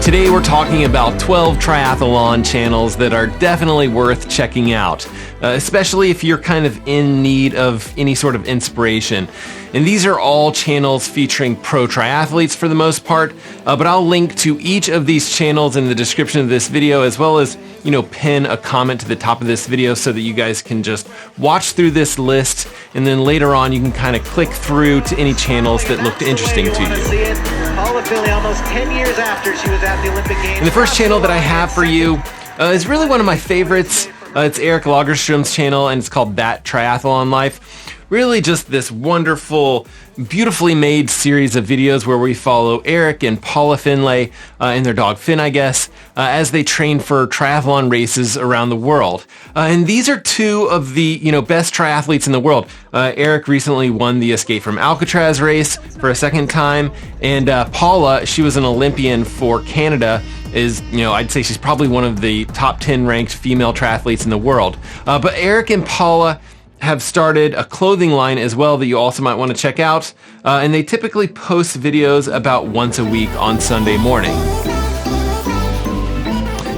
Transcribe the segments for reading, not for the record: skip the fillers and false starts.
Today we're talking about 12 triathlon channels that are definitely worth checking out, especially if you're kind of in need of any sort of inspiration. And these are all channels featuring pro triathletes for the most part, but I'll link to each of these channels in the description of this video, as well as, pin a comment to the top of this video so that you guys can just watch through this list, and then later on you can kind of click through to any channels that looked interesting to you. Almost 10 years after she was at the Olympic Games. And the first channel that I have for you is really one of my favorites. It's Erik Lagerström's channel, and it's called That Triathlon Life. Really just this wonderful, beautifully made series of videos where we follow Erik and Paula Finlay and their dog Finn, I guess, as they train for triathlon races around the world. And these are two of the best triathletes in the world. Erik recently won the Escape from Alcatraz race for a second time, and Paula, she was an Olympian for Canada, is, I'd say she's probably one of the top 10 ranked female triathletes in the world. But Erik and Paula have started a clothing line as well that you also might want to check out, and they typically post videos about once a week on Sunday morning.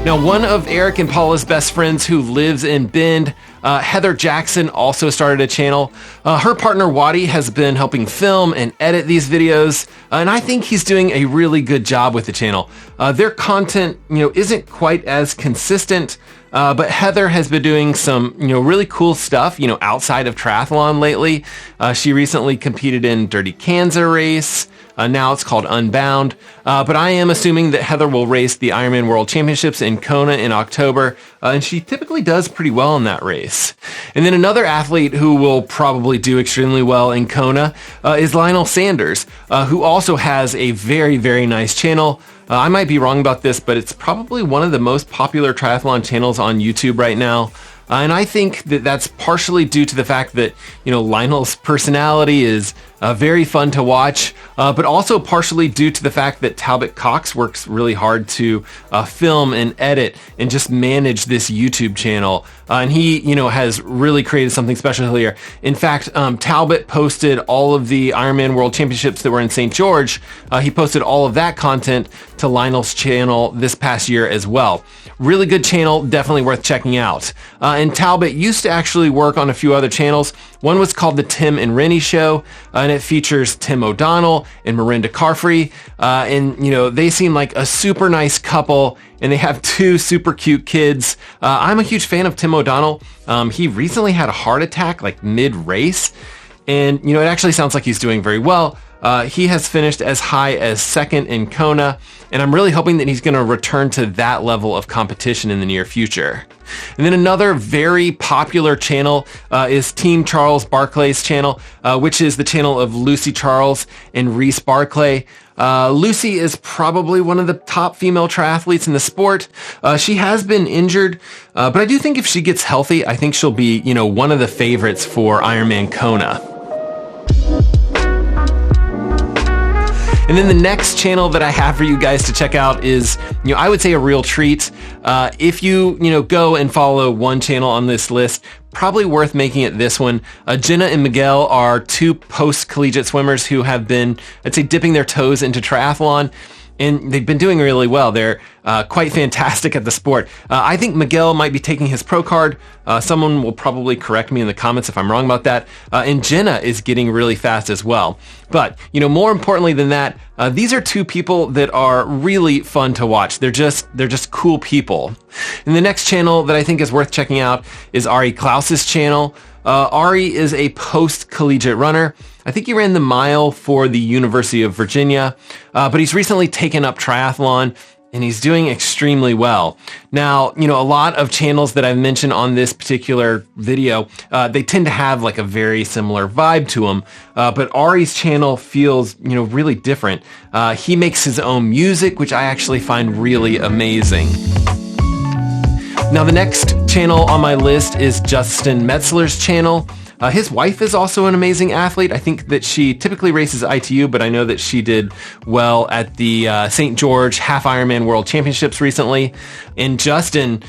Now, one of Erik and Paula's best friends who lives in Bend, Heather Jackson, also started a channel. Her partner Waddy has been helping film and edit these videos, and I think he's doing a really good job with the channel. Their content, isn't quite as consistent, but Heather has been doing some, really cool stuff, outside of triathlon lately. She recently competed in Dirty Kansas race. Now it's called Unbound. But I am assuming that Heather will race the Ironman World Championships in Kona in October. And she typically does pretty well in that race. And then another athlete who will probably do extremely well in Kona is Lionel Sanders, who also has a very, very nice channel. I might be wrong about this, but it's probably one of the most popular triathlon channels on YouTube right now. And I think that that's partially due to the fact that, Lionel's personality is very fun to watch, but also partially due to the fact that Talbot Cox works really hard to film and edit and just manage this YouTube channel. And he, has really created something special here. In fact, Talbot posted all of the Ironman World Championships that were in St. George. He posted all of that content to Lionel's channel this past year as well. Really good channel, definitely worth checking out. And Talbot used to actually work on a few other channels. One was called The Tim and RINNY Show, and it features Tim O'Donnell and Miranda Carfrey. And, they seem like a super nice couple, and they have two super cute kids. I'm a huge fan of Tim O'Donnell. He recently had a heart attack, like mid-race, and, it actually sounds like he's doing very well. He has finished as high as second in Kona, and I'm really hoping that he's going to return to that level of competition in the near future. And then another very popular channel is Team Charles-Barclay's channel, which is the channel of Lucy Charles and Reese Barclay. Lucy is probably one of the top female triathletes in the sport. She has been injured, but I do think if she gets healthy, I think she'll be, one of the favorites for Ironman Kona. And then the next channel that I have for you guys to check out is, I would say a real treat. If you, go and follow one channel on this list, probably worth making it this one. JENNA and MIGUEL are two post-collegiate swimmers who have been, I'd say, dipping their toes into triathlon. And they've been doing really well. They're quite fantastic at the sport. I think MIGUEL might be taking his pro card. Someone will probably correct me in the comments if I'm wrong about that. And JENNA is getting really fast as well. But, more importantly than that, these are two people that are really fun to watch. They're just cool people. And the next channel that I think is worth checking out is ARIKLAU's channel. Ari is a post-collegiate runner. I think he ran the mile for the University of Virginia, but he's recently taken up triathlon, and he's doing extremely well. Now, a lot of channels that I've mentioned on this particular video, they tend to have like a very similar vibe to them, but Ari's channel feels, really different. He makes his own music, which I actually find really amazing. Now, the next channel on my list is Justin Metzler's channel. His wife is also an amazing athlete. I think that she typically races ITU, but I know that she did well at the St. George Half Ironman World Championships recently. And Justin,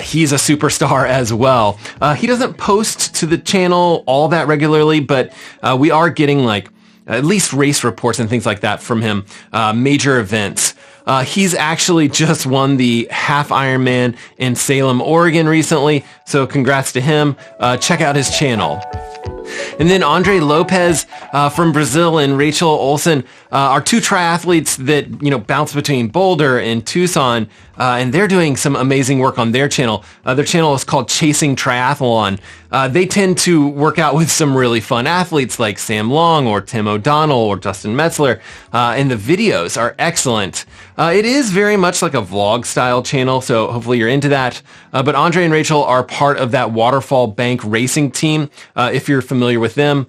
he's a superstar as well. He doesn't post to the channel all that regularly, but we are getting like at least race reports and things like that from him, major events. He's actually just won the half Ironman in Salem, Oregon recently, so congrats to him. Check out his channel. And then Andre Lopez from Brazil and Rachel Olsen are two triathletes that, you know, bounce between Boulder and Tucson, and they're doing some amazing work on their channel. Their channel is called Chasing Triathlon. They tend to work out with some really fun athletes like Sam Long or Tim O'Donnell or Dustin Metzler, and the videos are excellent. It is very much like a vlog style channel, so hopefully you're into that. But Andre and Rachel are part of that Waterfall Bank racing team, if you're familiar with them.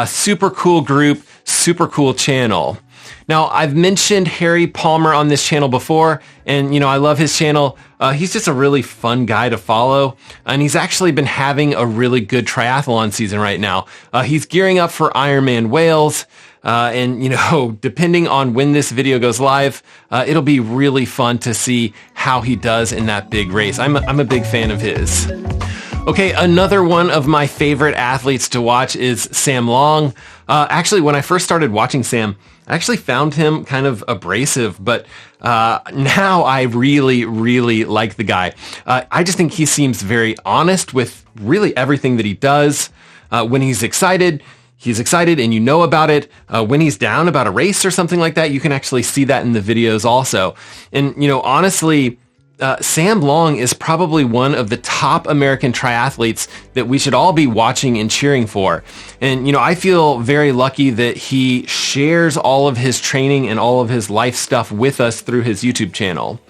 Super cool group, super cool channel. Now, I've mentioned Harry Palmer on this channel before, and, you know, I love his channel. He's just a really fun guy to follow, and he's actually been having a really good triathlon season right now. He's gearing up for Ironman Wales, and, you know, depending on when this video goes live, it'll be really fun to see how he does in that big race. I'm a big fan of his. Okay, another one of my favorite athletes to watch is Sam Long. Actually, when I first started watching Sam, I actually found him kind of abrasive, but now I really, really like the guy. I just think he seems very honest with really everything that he does. When he's excited and you know about it. When he's down about a race or something like that, you can actually see that in the videos also. And, you know, honestly, Sam Long is probably one of the top American triathletes that we should all be watching and cheering for. And, you know, I feel very lucky that he shares all of his training and all of his life stuff with us through his YouTube channel.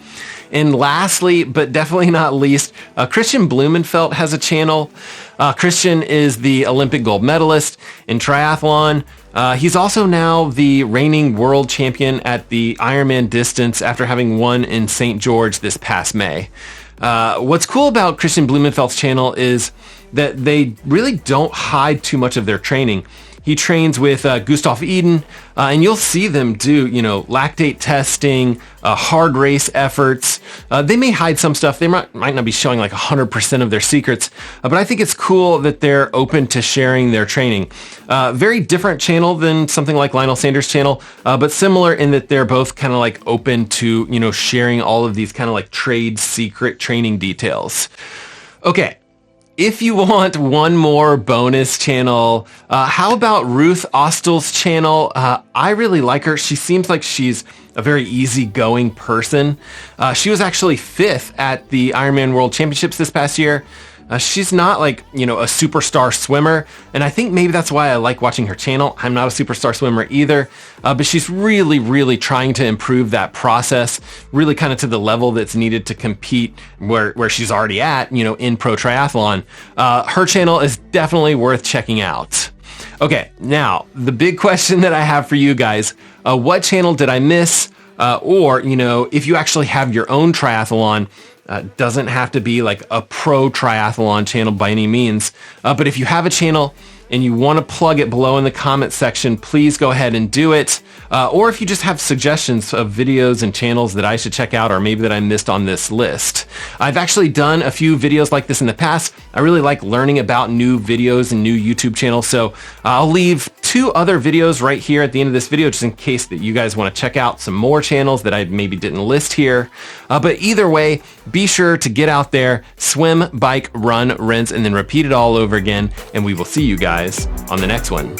And lastly, but definitely not least, Kristian Blumenfeldt has a channel. Kristian is the Olympic gold medalist in triathlon. He's also now the reigning world champion at the Ironman distance after having won in St. George this past May. What's cool about Kristian Blumenfeldt's channel is that they really don't hide too much of their training. He trains with Gustav Iden, and you'll see them do, you know, lactate testing, hard race efforts. They may hide some stuff. They might not be showing like 100% of their secrets, but I think it's cool that they're open to sharing their training. Very different channel than something like Lionel Sanders' channel, but similar in that they're both kind of like open to, you know, sharing all of these kind of like trade secret training details. Okay. If you want one more bonus channel, how about Ruth ASTLE's channel? I really like her. She seems like she's a very easygoing person. She was actually 5th at the Ironman World Championships this past year. She's not like, you know, a superstar swimmer, and I think maybe that's why I like watching her channel. I'm not a superstar swimmer either, but she's really, really trying to improve that process, really kind of to the level that's needed to compete where she's already at, you know, in pro triathlon. Her channel is definitely worth checking out. Okay, now, the big question that I have for you guys, what channel did I miss? Or, you know, if you actually have your own triathlon, doesn't have to be like a pro triathlon channel by any means. But if you have a channel and you want to plug it below in the comment section, please go ahead and do it. Or if you just have suggestions of videos and channels that I should check out or maybe that I missed on this list. I've actually done a few videos like this in the past. I really like learning about new videos and new YouTube channels. So I'll leave 2 other videos right here at the end of this video just in case that you guys want to check out some more channels that I maybe didn't list here. But either way, be sure to get out there, swim, bike, run, rinse, and then repeat it all over again. And we will see you guys on the next one.